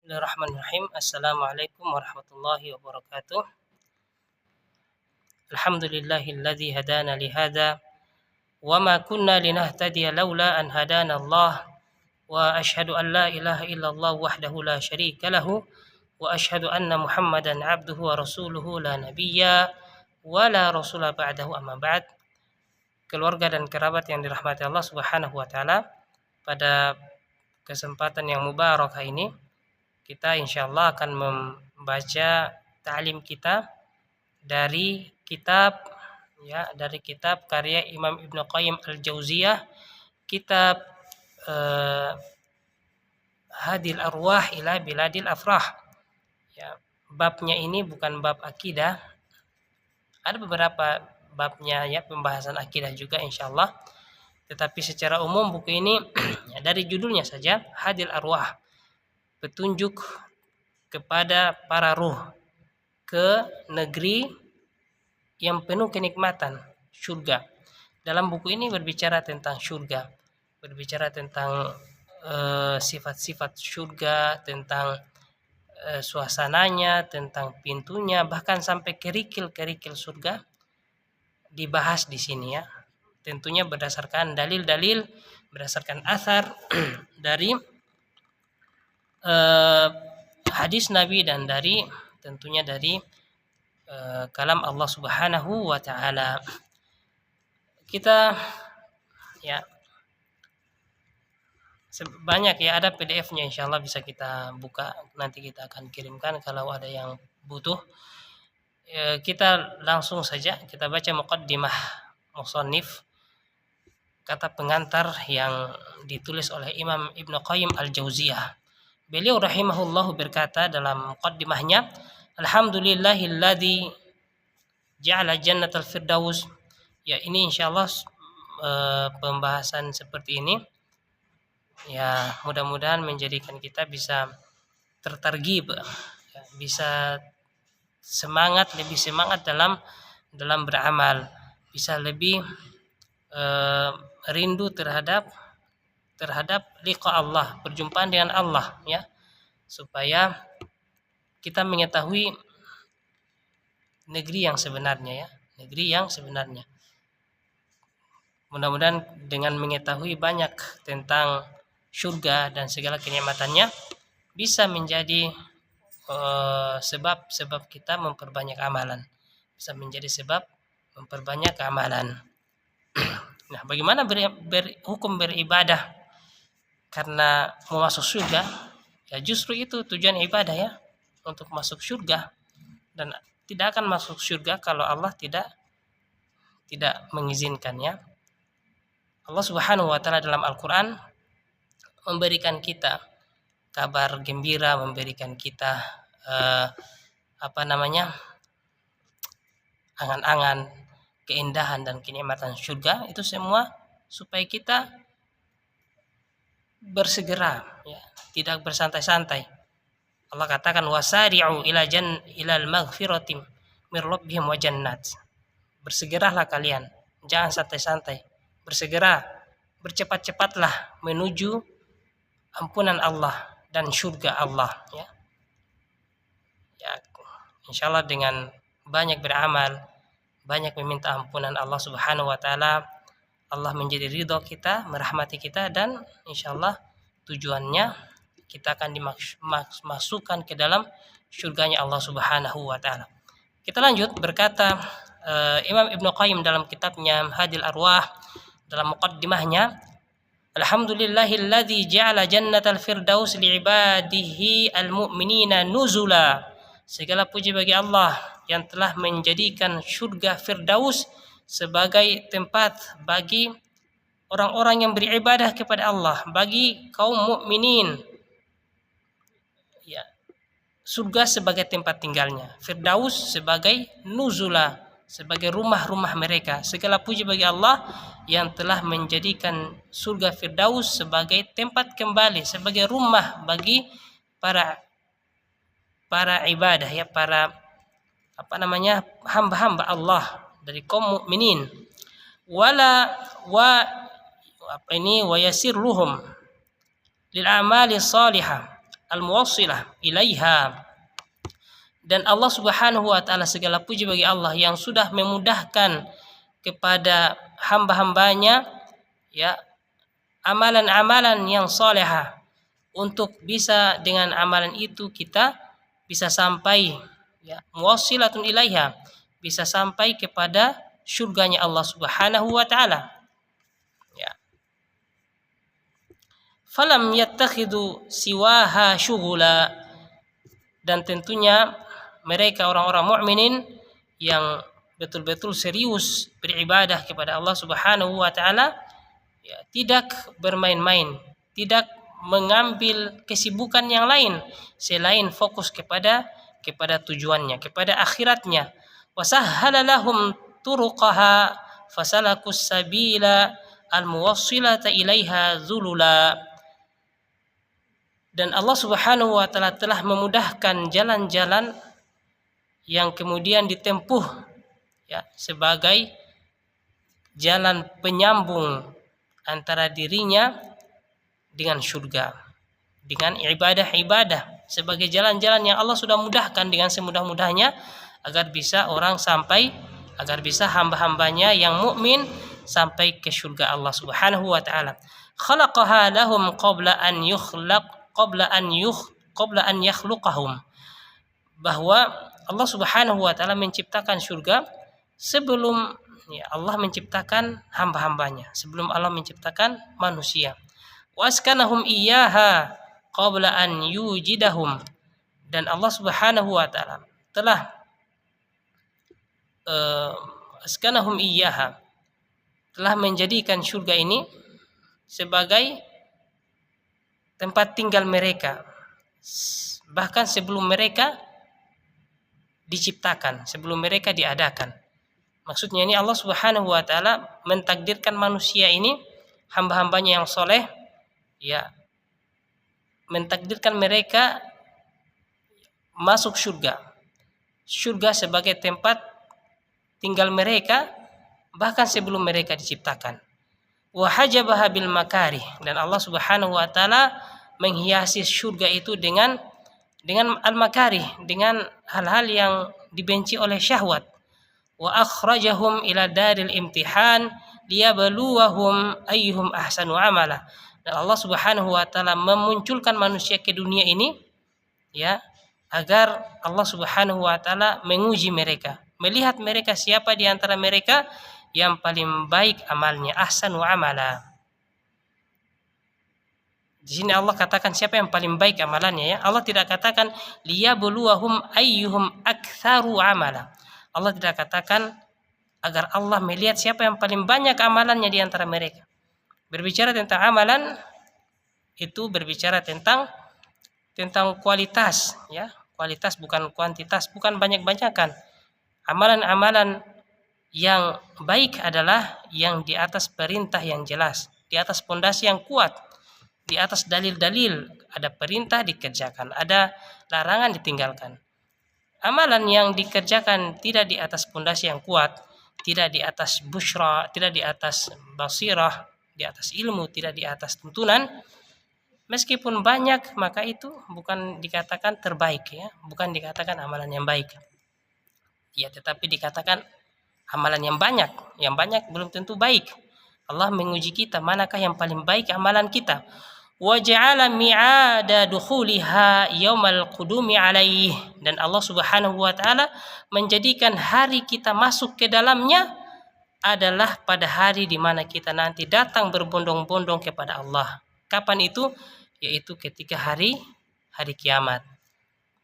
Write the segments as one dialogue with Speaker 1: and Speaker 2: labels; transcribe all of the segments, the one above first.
Speaker 1: Bismillahirrahmanirrahim. Assalamualaikum warahmatullahi wabarakatuh. Alhamdulillahilladzi hadana lihada wa ma kunna linahtadiya laula an hadana Allah wa asyhadu an la ilaha illallah wahdahu la syarika lahu wa asyhadu anna Muhammadan abduhu wa rasuluhu la nabiyya wa la rasula ba'dahu amma ba'd. Keluarga dan kerabat yang dirahmati Allah Subhanahu wa taala, pada kesempatan yang mubarakah ini kita insyaallah akan membaca ta'lim kita dari kitab karya Imam Ibnu Qayyim Al-Jauziyah, kitab Hadil Arwah ila Biladil Afrah. Babnya ini bukan bab akidah. Ada beberapa babnya pembahasan akidah juga insyaallah. Tetapi secara umum buku ini dari judulnya saja Hadil Arwah, petunjuk kepada para ruh ke negeri yang penuh kenikmatan, surga. Dalam buku ini berbicara tentang surga, berbicara tentang sifat-sifat surga, tentang suasananya, tentang pintunya, bahkan sampai kerikil-kerikil surga dibahas di sini ya. Tentunya berdasarkan dalil-dalil, berdasarkan asar dari hadis Nabi dan tentunya dari kalam Allah Subhanahu wa taala. Kita banyak ada PDF-nya, insyaallah bisa kita buka, nanti kita akan kirimkan kalau ada yang butuh. Kita langsung saja kita baca muqaddimah musannif, kata pengantar yang ditulis oleh Imam Ibnu Qayyim Al-Jauziyah. Beliau rahimahullahu berkata dalam muqaddimahnya, alhamdulillahilladzi ja'ala jannatal firdaus. Ya, ini insyaallah pembahasan seperti ini ya, mudah-mudahan menjadikan kita bisa tertarghib, bisa lebih semangat dalam beramal, bisa lebih rindu terhadap liqa Allah, perjumpaan dengan Allah ya, supaya kita mengetahui negeri yang sebenarnya. Mudah-mudahan dengan mengetahui banyak tentang surga dan segala kenikmatannya bisa menjadi sebab kita memperbanyak amalan, bisa menjadi sebab memperbanyak amalan. Nah, bagaimana hukum beribadah karena mau masuk surga? Ya justru itu tujuan ibadah ya, untuk masuk surga, dan tidak akan masuk surga kalau Allah tidak mengizinkannya. Allah Subhanahu wa taala dalam Al-Qur'an memberikan kita kabar gembira, memberikan kita angan-angan keindahan dan kenikmatan surga, itu semua supaya kita bersegera ya, tidak bersantai-santai. Allah katakan wasari'u ilal maghfirati mir rabbihim wa jannat. Bersegeralah kalian, jangan santai-santai. Bersegera, bercepat-cepatlah menuju ampunan Allah dan surga Allah ya. Insyaallah dengan banyak beramal, banyak meminta ampunan Allah Subhanahu wa taala, Allah menjadi ridho kita, merahmati kita, dan insyaallah tujuannya kita akan dimasukkan ke dalam surganya Allah Subhanahu wa taala. Kita lanjut, berkata Imam Ibnu Qayyim dalam kitabnya Hadil Arwah, dalam muqaddimahnya, alhamdulillahilladzi ja'ala jannatal firdaus li'ibadihi almu'minina nuzula. Segala puji bagi Allah yang telah menjadikan surga Firdaus sebagai tempat bagi orang-orang yang beribadah kepada Allah, bagi kaum mukminin. Ya, surga sebagai tempat tinggalnya, Firdaus sebagai nuzula, sebagai rumah-rumah mereka. Segala puji bagi Allah yang telah menjadikan surga Firdaus sebagai tempat kembali, sebagai rumah bagi para ibadah ya, para hamba-hamba Allah dari kaum mukminin. Wa yasirruhum lil amali salihah, al-muwassilah ilaiha. Dan Allah Subhanahu wa taala, segala puji bagi Allah yang sudah memudahkan kepada hamba-hambanya ya amalan-amalan yang salehah, untuk bisa dengan amalan itu kita bisa sampai ya muwassilatun ilaiha, bisa sampai kepada surganya Allah Subhanahu wa taala. Ya. Falam yattakhidu siwaha syughula, dan tentunya mereka orang-orang mukminin yang betul-betul serius beribadah kepada Allah Subhanahu wa taala ya, tidak bermain-main, tidak mengambil kesibukan yang lain selain fokus kepada tujuannya, kepada akhiratnya. Wasahhala lahum turuqaha fasalakus sabila al-muwassilata ilaiha zulula. Dan Allah Subhanahu wa taala telah memudahkan jalan-jalan yang kemudian ditempuh ya sebagai jalan penyambung antara dirinya dengan surga, dengan ibadah-ibadah, sebagai jalan-jalan yang Allah sudah mudahkan dengan semudah-mudahnya agar bisa orang sampai, agar bisa hamba-hambanya yang mukmin sampai ke surga Allah Subhanahu wa taala. Khalaqaha lahum qabla an yakhluqahum, bahwa Allah Subhanahu wa taala menciptakan surga sebelum ya Allah menciptakan hamba-hambanya, sebelum Allah menciptakan manusia. Waskanahum iyyaha qabla an yujidahum, dan Allah Subhanahu wa taala telah askanahum iyyaha, telah menjadikan surga ini sebagai tempat tinggal mereka bahkan sebelum mereka diciptakan, sebelum mereka diadakan. Maksudnya ini Allah Subhanahu wa taala mentakdirkan manusia ini, hamba-hambanya yang soleh ya, mentakdirkan mereka masuk surga sebagai tempat tinggal mereka bahkan sebelum mereka diciptakan. Wa hajabaha bil makarih, dan Allah Subhanahu wa taala menghiasi surga itu dengan al-makarih, dengan hal-hal yang dibenci oleh syahwat. Wa akhrajahum ila daril imtihan liyabluwahum ayyuhum ahsanu amala. Dan Allah Subhanahu wa taala memunculkan manusia ke dunia ini ya agar Allah Subhanahu wa taala menguji mereka, melihat mereka siapa di antara mereka yang paling baik amalnya, ahsanu amala. Di sini Allah katakan siapa yang paling baik amalannya ya. Allah tidak katakan liyabluwahum ayyuhum aktsaru amala. Allah tidak katakan agar Allah melihat siapa yang paling banyak amalannya di antara mereka. Berbicara tentang amalan itu berbicara tentang kualitas ya, kualitas bukan kuantitas, bukan banyak-banyakan. Amalan-amalan yang baik adalah yang di atas perintah yang jelas, di atas pondasi yang kuat, di atas dalil-dalil, ada perintah dikerjakan, ada larangan ditinggalkan. Amalan yang dikerjakan tidak di atas pondasi yang kuat, tidak di atas busyra, tidak di atas basirah, di atas ilmu, tidak di atas tuntunan, meskipun banyak maka itu bukan dikatakan terbaik ya, bukan dikatakan amalan yang baik. Ya, tetapi dikatakan amalan yang banyak belum tentu baik. Allah menguji kita manakah yang paling baik amalan kita. Wa ja'ala mi'ada dukhuliha yaumal qudumi alaih, dan Allah Subhanahu wa taala menjadikan hari kita masuk ke dalamnya adalah pada hari di mana kita nanti datang berbondong-bondong kepada Allah. Kapan itu? Yaitu ketika hari kiamat.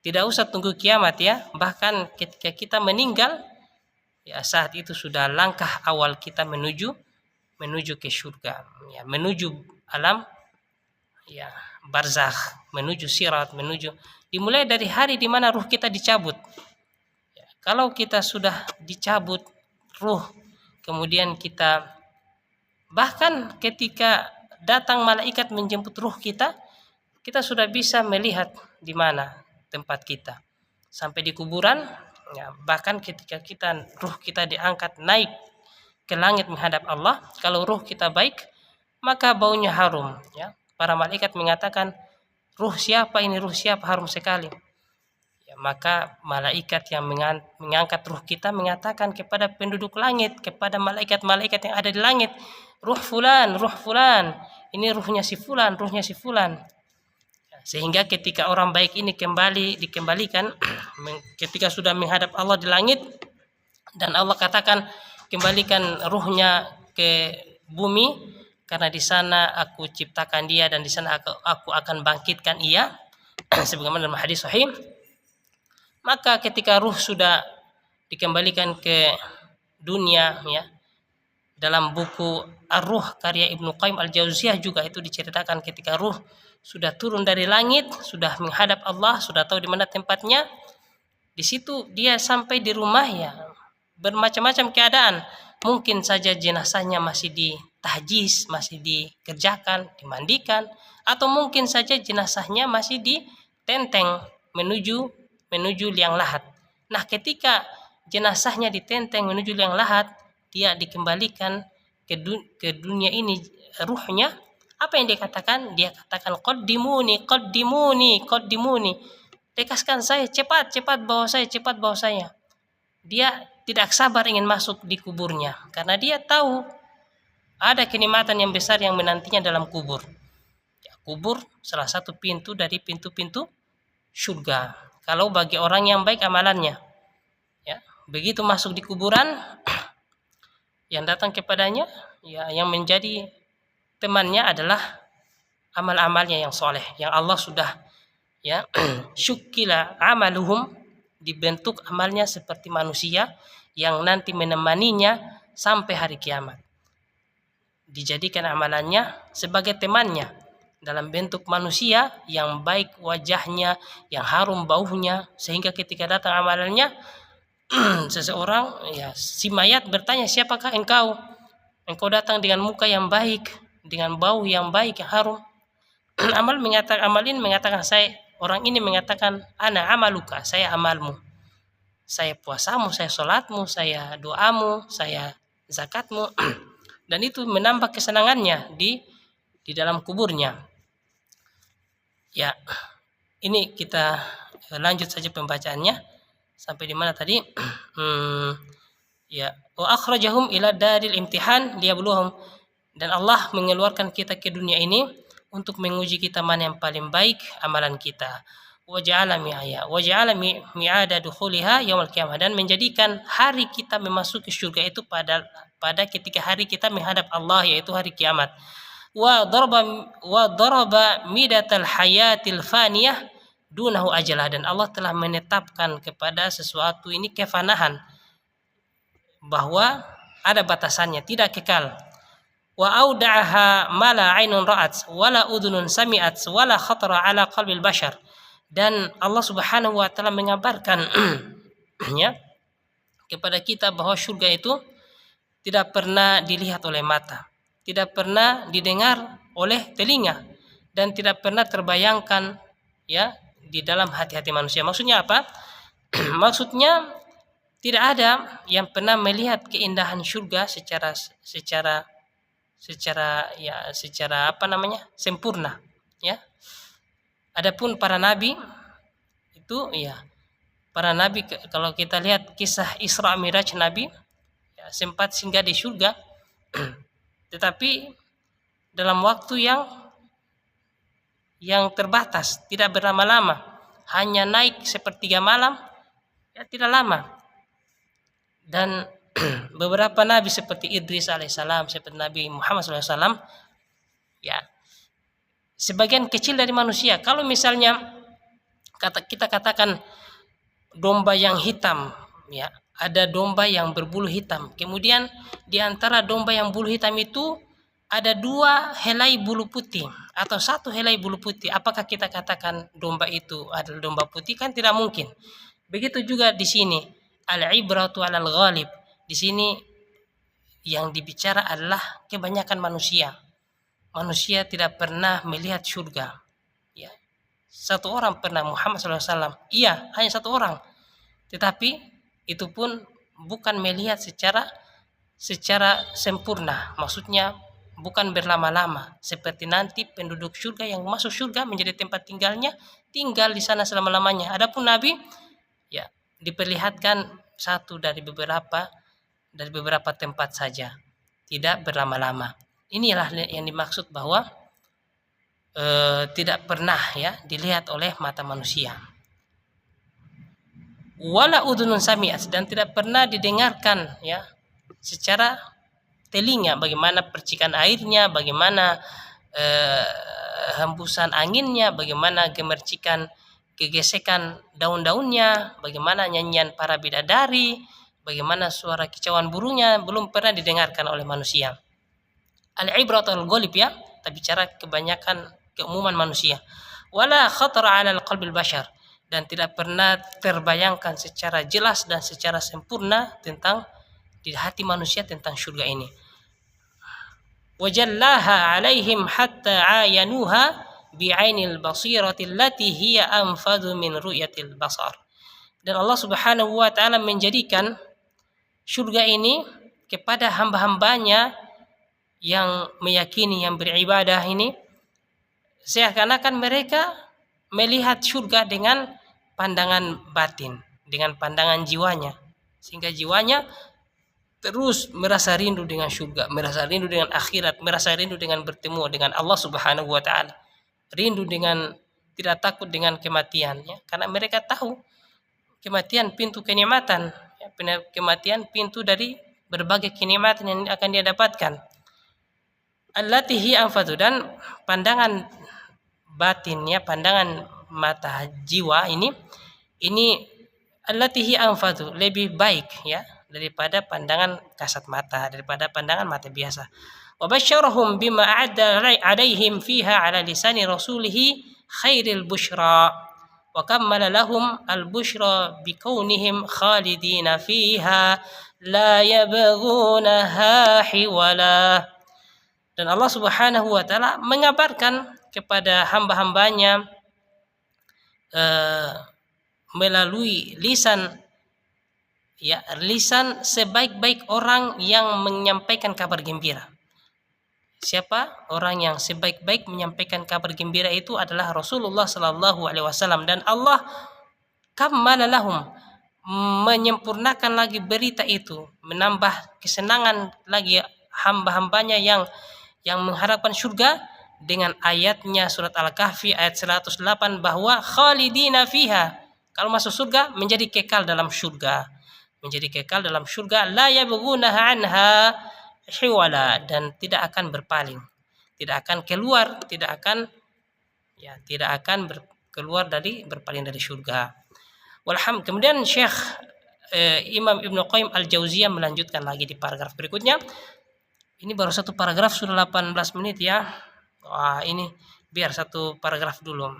Speaker 1: Tidak usah tunggu kiamat ya, bahkan ketika kita meninggal ya, saat itu sudah langkah awal kita menuju ke surga ya, menuju alam ya barzakh, menuju sirat, dimulai dari hari di mana ruh kita dicabut ya. Kalau kita sudah dicabut ruh, kemudian kita bahkan ketika datang malaikat menjemput ruh kita sudah bisa melihat di mana tempat kita sampai di kuburan ya. Bahkan ketika ruh kita diangkat naik ke langit menghadap Allah, kalau ruh kita baik maka baunya harum ya. Para malaikat mengatakan ruh siapa ini, ruh siapa, harum sekali. Ya, maka malaikat yang mengangkat ruh kita mengatakan kepada penduduk langit, kepada malaikat-malaikat yang ada di langit, ruh fulan, ini ruhnya si fulan, ruhnya si fulan. Sehingga ketika orang baik ini dikembalikan ketika sudah menghadap Allah di langit, dan Allah katakan kembalikan ruhnya ke bumi karena di sana aku ciptakan dia dan di sana aku akan bangkitkan ia sebagaimana dalam hadis sahih. Maka ketika ruh sudah dikembalikan ke dunia, ya, dalam buku Ar-Ruh karya Ibnu Qayyim Al-Jauziyah juga itu diceritakan ketika ruh sudah turun dari langit, sudah menghadap Allah, sudah tahu di mana tempatnya, di situ dia sampai di rumah, ya, bermacam-macam keadaan. Mungkin saja jenazahnya masih ditahjiz, masih dikerjakan, dimandikan, atau mungkin saja jenazahnya masih ditenteng menuju liang lahat. Nah, ketika jenazahnya ditenteng menuju liang lahat, dia dikembalikan ke dunia ini ruhnya. Apa yang dia katakan? Dia katakan qaddimuni. Lekaskan saya, cepat bawa saya. Dia tidak sabar ingin masuk di kuburnya karena dia tahu ada kenikmatan yang besar yang menantinya dalam kubur. Ya, kubur salah satu pintu dari pintu-pintu surga. Kalau bagi orang yang baik amalannya, ya, begitu masuk di kuburan, yang datang kepadanya, ya, yang menjadi temannya adalah amal-amalnya yang soleh, yang Allah sudah, ya, syukila amaluhum, dibentuk amalnya seperti manusia yang nanti menemaninya sampai hari kiamat. Dijadikan amalannya sebagai temannya dalam bentuk manusia yang baik wajahnya, yang harum baunya, sehingga ketika datang amalannya seseorang, ya, si mayat bertanya, siapakah engkau? Engkau datang dengan muka yang baik, dengan bau yang baik, yang harum. Amalin mengatakan, orang ini mengatakan, ana amaluka, saya amalmu, saya puasamu, saya sholatmu, saya doamu, saya zakatmu. Dan itu menambah kesenangannya di dalam kuburnya. Ya, ini kita lanjut saja pembacaannya sampai di mana tadi? Ya, wa akhrajahum ila daril imtihan liyabluhum, dan Allah mengeluarkan kita ke dunia ini untuk menguji kita mana yang paling baik amalan kita. Wa ja'ala mi'ada dukhuliha yaumil qiyamah, dan menjadikan hari kita memasuki surga itu pada ketika hari kita menghadap Allah, yaitu hari kiamat. Wa daraba midatal hayatil faniyah dunahu ajalah, dan Allah telah menetapkan kepada sesuatu ini kefanahan, bahwa ada batasannya, tidak kekal. Wa auda'aha mala ainun ra'at wala udhunun sami'at wala khatara ala qalbil bashar, dan Allah Subhanahu wa taala mengabarkan ya, kepada kita bahwa surga itu tidak pernah dilihat oleh mata, tidak pernah didengar oleh telinga, dan tidak pernah terbayangkan, ya, di dalam hati-hati manusia. Maksudnya apa? Maksudnya tidak ada yang pernah melihat keindahan surga secara sempurna, ya. Adapun para nabi itu, ya, para nabi, kalau kita lihat kisah Isra Miraj Nabi, ya, sempat singgah di surga tetapi dalam waktu yang terbatas, tidak berlama-lama, hanya naik sepertiga malam, ya, tidak lama. Dan beberapa nabi seperti Idris alaihissalam, seperti Nabi Muhammad SAW, ya, sebagian kecil dari manusia. Kalau misalnya kita katakan domba yang hitam, ya, ada domba yang berbulu hitam, kemudian di antara domba yang bulu hitam itu ada 2 helai bulu putih atau 1 helai bulu putih, apakah kita katakan domba itu adalah domba putih? Kan tidak mungkin. Begitu juga di sini, al-ibratu 'alal ghalib. Di sini yang dibicara adalah kebanyakan manusia. Manusia tidak pernah melihat surga, ya. 1 orang pernah, Muhammad SAW. Iya, hanya 1 orang. Tetapi itu pun bukan melihat secara sempurna. Maksudnya bukan berlama-lama seperti nanti penduduk surga yang masuk surga menjadi tempat tinggalnya, tinggal di sana selama-lamanya. Adapun Nabi ya diperlihatkan satu dari beberapa tempat saja, tidak berlama-lama. Inilah yang dimaksud bahwa tidak pernah ya dilihat oleh mata manusia. Wala udhunun sami'at, dan tidak pernah didengarkan ya secara telinga bagaimana percikan airnya, bagaimana hembusan anginnya, bagaimana gemercikan gegesekan daun-daunnya, bagaimana nyanyian para bidadari, bagaimana suara kicauan burungnya, belum pernah didengarkan oleh manusia. Al-ibratul ghalib ya, tapi bicara kebanyakan keumuman manusia. Wala khatara 'ala al-qalbil bashar, dan tidak pernah terbayangkan secara jelas dan secara sempurna tentang di hati manusia tentang surga ini. Wajallaha 'alaihim hatta 'ayanuha bi'ainil basirati allati hiya anfadhu min ru'yatil basar. Dan Allah Subhanahu wa taala menjadikan surga ini kepada hamba-hambanya yang meyakini, yang beribadah ini, seakan-akan mereka melihat surga dengan pandangan batin, dengan pandangan jiwanya, sehingga jiwanya terus merasa rindu dengan surga, merasa rindu dengan akhirat, merasa rindu dengan bertemu dengan Allah Subhanahu wa taala, rindu dengan tidak takut dengan kematian ya, karena mereka tahu kematian pintu kenikmatan ya, kematian pintu dari berbagai kenikmatan yang akan dia dapatkan. Allati hi anfatu, dan pandangan batinnya, pandangan mata jiwa ini allati hi anfatu, lebih baik ya daripada pandangan kasat mata, daripada pandangan mata biasa. Wa basyarahum bima a'adda 'alaihim fiha 'ala lisani rasulih khairil busyra wa kammala lahum al-busyra bikaunihim khalidina fiha la yabghunaha hiwala. Dan Allah Subhanahu wa taala mengabarkan kepada hamba-hambanya melalui lisan sebaik-baik orang yang menyampaikan kabar gembira. Siapa orang yang sebaik-baik menyampaikan kabar gembira itu adalah Rasulullah sallallahu alaihi wasallam, dan Allah kammala lahum, menyempurnakan lagi berita itu, menambah kesenangan lagi hamba-hambanya yang mengharapkan surga dengan ayatnya surat Al-Kahfi ayat 108 bahwa khalidina fiha, kalau masuk surga menjadi kekal dalam surga, la yabghunaha anha hiwala, dan tidak akan berpaling, tidak akan keluar, tidak akan keluar dari berpaling dari surga. Kemudian Syekh Imam Ibnu Qayyim Al-Jauziyah melanjutkan lagi di paragraf berikutnya. Ini baru satu paragraf sudah 18 menit ya. Wah, ini biar satu paragraf dulu.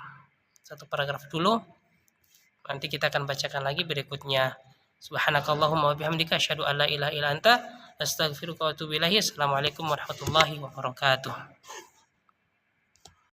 Speaker 1: Nanti kita akan bacakan lagi berikutnya. Subhanakallahumma wa bihamdika asyhadu an la ilaha illa anta astaghfiruka wa atubu ilaik. Assalamualaikum warahmatullahi wabarakatuh.